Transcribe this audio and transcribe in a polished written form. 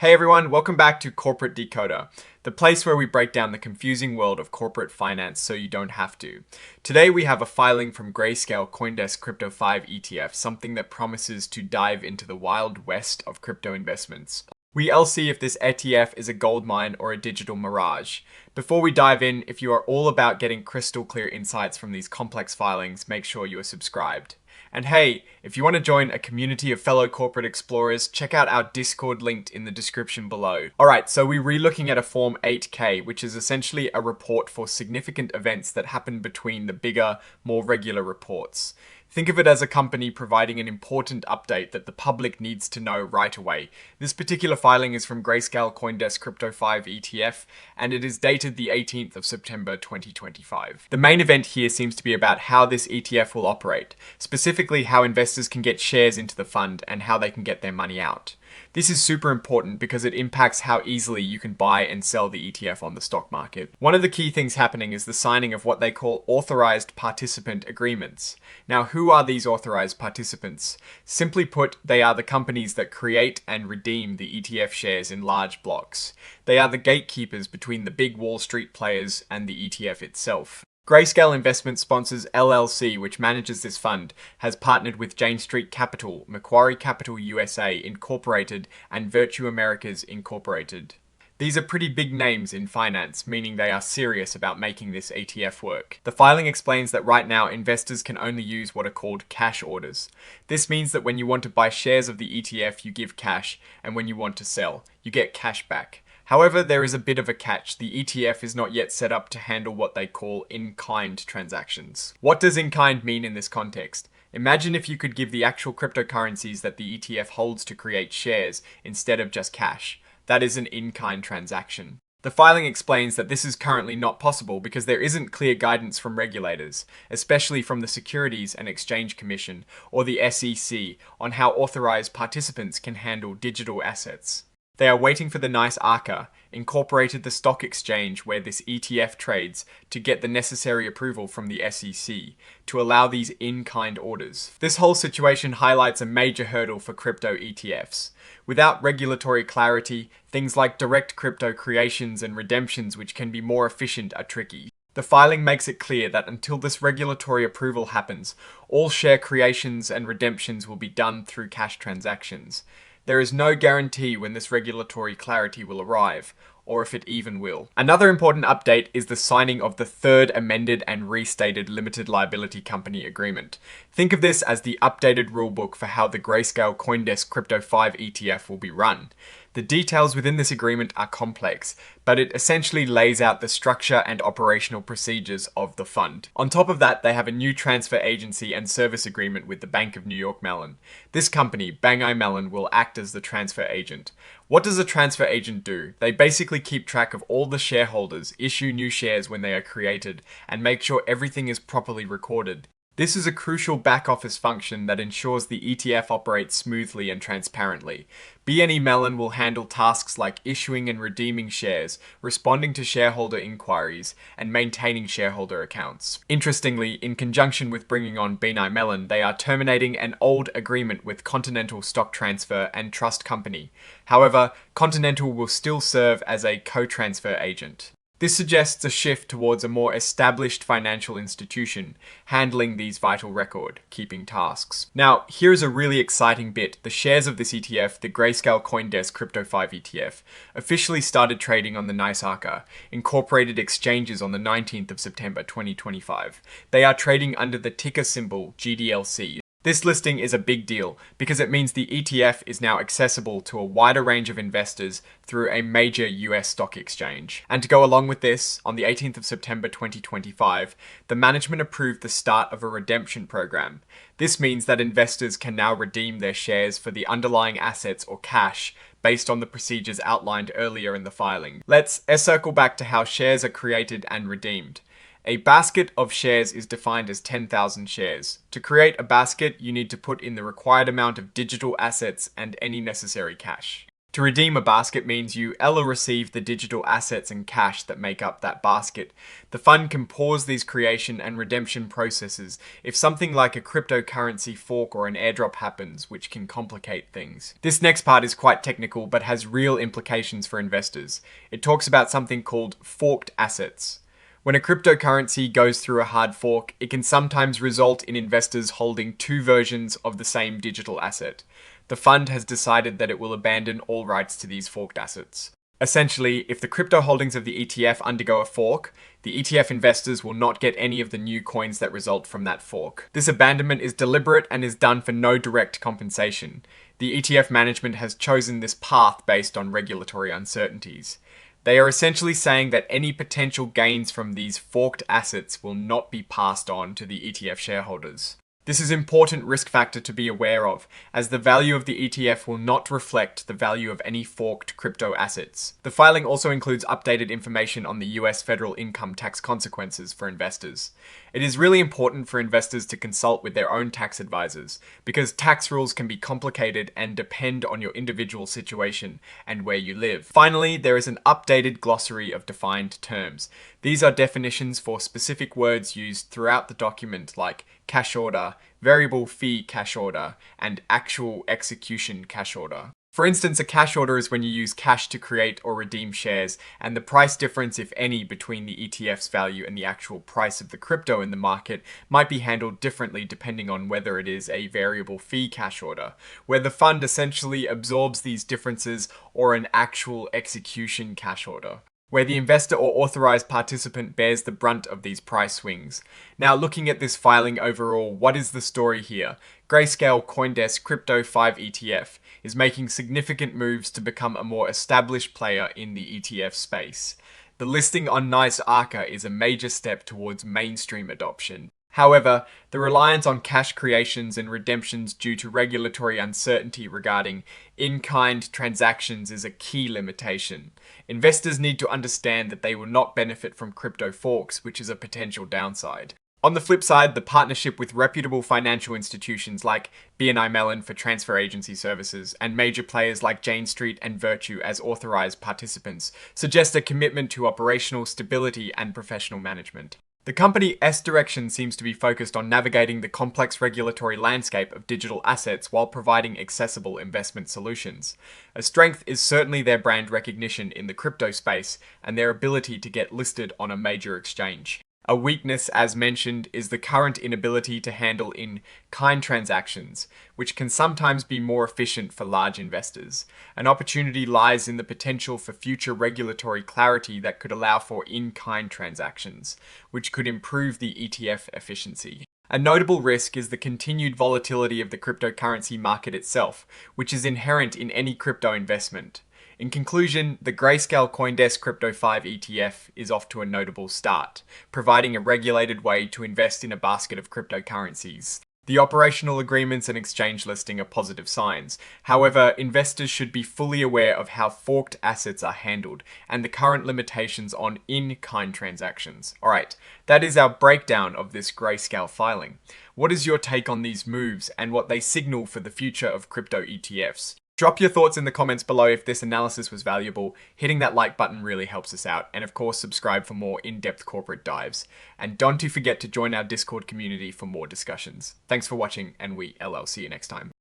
Hey everyone, welcome back to Corporate Decoder, the place where we break down the confusing world of corporate finance so you don't have to. Today we have a filing from Grayscale CoinDesk Crypto 5 ETF, something that promises to dive into the wild west of crypto investments. We'll see if this ETF is a goldmine or a digital mirage. Before we dive in, if you are all about getting crystal clear insights from these complex filings, make sure you are subscribed. And hey, if you want to join a community of fellow corporate explorers, check out our Discord linked in the description below. Alright, so we're re-looking at a Form 8K, which is essentially a report for significant events that happen between the bigger, more regular reports. Think of it as a company providing an important update that the public needs to know right away. This particular filing is from Grayscale CoinDesk Crypto 5 ETF, and it is dated the 18th of September 2025. The main event here seems to be about how this ETF will operate, specifically how investors can get shares into the fund and how they can get their money out. This is super important because it impacts how easily you can buy and sell the ETF on the stock market. One of the key things happening is the signing of what they call authorized participant agreements. Now, who are these authorized participants? Simply put, they are the companies that create and redeem the ETF shares in large blocks. They are the gatekeepers between the big Wall Street players and the ETF itself. Grayscale Investment Sponsors LLC, which manages this fund, has partnered with Jane Street Capital, Macquarie Capital USA Incorporated, and Virtue Americas Incorporated. These are pretty big names in finance, meaning they are serious about making this ETF work. The filing explains that right now investors can only use what are called cash orders. This means that when you want to buy shares of the ETF, you give cash, and when you want to sell, you get cash back. However, there is a bit of a catch. The ETF is not yet set up to handle what they call in-kind transactions. What does in-kind mean in this context? Imagine if you could give the actual cryptocurrencies that the ETF holds to create shares instead of just cash. That is an in-kind transaction. The filing explains that this is currently not possible because there isn't clear guidance from regulators, especially from the Securities and Exchange Commission or the SEC, on how authorized participants can handle digital assets. They are waiting for the NICE ARCA, incorporated the stock exchange where this ETF trades, to get the necessary approval from the SEC to allow these in-kind orders. This whole situation highlights a major hurdle for crypto ETFs. Without regulatory clarity, things like direct crypto creations and redemptions, which can be more efficient, are tricky. The filing makes it clear that until this regulatory approval happens, all share creations and redemptions will be done through cash transactions. There is no guarantee when this regulatory clarity will arrive, or if it even will. Another important update is the signing of the third amended and restated limited liability company agreement. Think of this as the updated rulebook for how the Grayscale CoinDesk Crypto 5 ETF will be run. The details within this agreement are complex, but it essentially lays out the structure and operational procedures of the fund. On top of that, they have a new transfer agency and service agreement with the Bank of New York Mellon. This company, Bang Mellon, will act as the transfer agent. What does a transfer agent do? They basically keep track of all the shareholders, issue new shares when they are created, and make sure everything is properly recorded. This is a crucial back-office function that ensures the ETF operates smoothly and transparently. BNE Mellon will handle tasks like issuing and redeeming shares, responding to shareholder inquiries, and maintaining shareholder accounts. Interestingly, in conjunction with bringing on BNE Mellon, they are terminating an old agreement with Continental Stock Transfer and Trust Company. However, Continental will still serve as a co-transfer agent. This suggests a shift towards a more established financial institution, handling these vital record-keeping tasks. Now, here's a really exciting bit. The shares of this ETF, the Grayscale CoinDesk Crypto 5 ETF, officially started trading on the NICE ARCA, incorporated exchanges on the 19th of September 2025. They are trading under the ticker symbol GDLC. This listing is a big deal because it means the ETF is now accessible to a wider range of investors through a major US stock exchange. And to go along with this, on the 18th of September 2025, the management approved the start of a redemption program. This means that investors can now redeem their shares for the underlying assets or cash based on the procedures outlined earlier in the filing. Let's circle back to how shares are created and redeemed. A basket of shares is defined as 10,000 shares. To create a basket, you need to put in the required amount of digital assets and any necessary cash. To redeem a basket means you receive the digital assets and cash that make up that basket. The fund can pause these creation and redemption processes if something like a cryptocurrency fork or an airdrop happens, which can complicate things. This next part is quite technical but has real implications for investors. It talks about something called forked assets. When a cryptocurrency goes through a hard fork, it can sometimes result in investors holding two versions of the same digital asset. The fund has decided that it will abandon all rights to these forked assets. Essentially, if the crypto holdings of the ETF undergo a fork, the ETF investors will not get any of the new coins that result from that fork. This abandonment is deliberate and is done for no direct compensation. The ETF management has chosen this path based on regulatory uncertainties. They are essentially saying that any potential gains from these forked assets will not be passed on to the ETF shareholders. This is an important risk factor to be aware of, as the value of the ETF will not reflect the value of any forked crypto assets. The filing also includes updated information on the US federal income tax consequences for investors. It is really important for investors to consult with their own tax advisors, because tax rules can be complicated and depend on your individual situation and where you live. Finally, there is an updated glossary of defined terms. These are definitions for specific words used throughout the document, like cash order, variable fee cash order, and actual execution cash order. For instance, a cash order is when you use cash to create or redeem shares, and the price difference, if any, between the ETF's value and the actual price of the crypto in the market might be handled differently depending on whether it is a variable fee cash order, where the fund essentially absorbs these differences, or an actual execution cash order, where the investor or authorized participant bears the brunt of these price swings. Now, looking at this filing overall, what is the story here? Grayscale CoinDesk Crypto 5 ETF is making significant moves to become a more established player in the ETF space. The listing on NYSE Arca is a major step towards mainstream adoption. However, the reliance on cash creations and redemptions due to regulatory uncertainty regarding in-kind transactions is a key limitation. Investors need to understand that they will not benefit from crypto forks, which is a potential downside. On the flip side, the partnership with reputable financial institutions like BNI Mellon for transfer agency services and major players like Jane Street and Virtue as authorized participants suggest a commitment to operational stability and professional management. The company S-Direction seems to be focused on navigating the complex regulatory landscape of digital assets while providing accessible investment solutions. A strength is certainly their brand recognition in the crypto space and their ability to get listed on a major exchange. A weakness, as mentioned, is the current inability to handle in-kind transactions, which can sometimes be more efficient for large investors. An opportunity lies in the potential for future regulatory clarity that could allow for in-kind transactions, which could improve the ETF efficiency. A notable risk is the continued volatility of the cryptocurrency market itself, which is inherent in any crypto investment. In conclusion, the Grayscale CoinDesk Crypto 5 ETF is off to a notable start, providing a regulated way to invest in a basket of cryptocurrencies. The operational agreements and exchange listing are positive signs. However, investors should be fully aware of how forked assets are handled and the current limitations on in-kind transactions. Alright, that is our breakdown of this Grayscale filing. What is your take on these moves and what they signal for the future of crypto ETFs? Drop your thoughts in the comments below if this analysis was valuable. Hitting that like button really helps us out. And of course, subscribe for more in-depth corporate dives. And don't forget to join our Discord community for more discussions. Thanks for watching, and I'll see you next time.